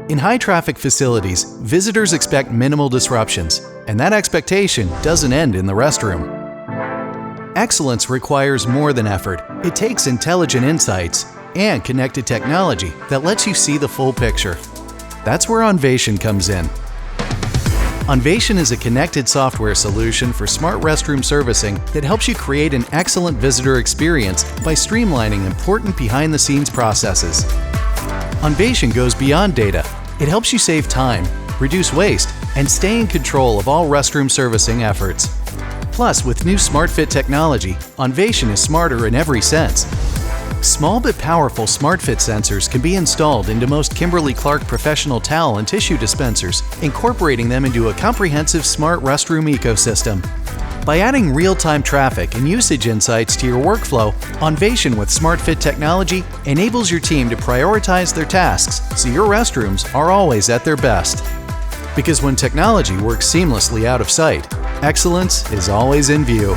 In high-traffic facilities, visitors expect minimal disruptions, and that expectation doesn't end in the restroom. Excellence requires more than effort. It takes intelligent insights and connected technology that lets you see the full picture. That's where Onvation comes in. Onvation is a connected software solution for smart restroom servicing that helps you create an excellent visitor experience by streamlining important behind-the-scenes processes. Onvation goes beyond data. It helps you save time, reduce waste, and stay in control of all restroom servicing efforts. Plus, with new SmartFit technology, Onvation is smarter in every sense. Small but powerful SmartFit sensors can be installed into most Kimberly-Clark professional towel and tissue dispensers, incorporating them into a comprehensive smart restroom ecosystem. By adding real-time traffic and usage insights to your workflow, Onvation with SmartFit technology enables your team to prioritize their tasks so your restrooms are always at their best. Because when technology works seamlessly out of sight, excellence is always in view.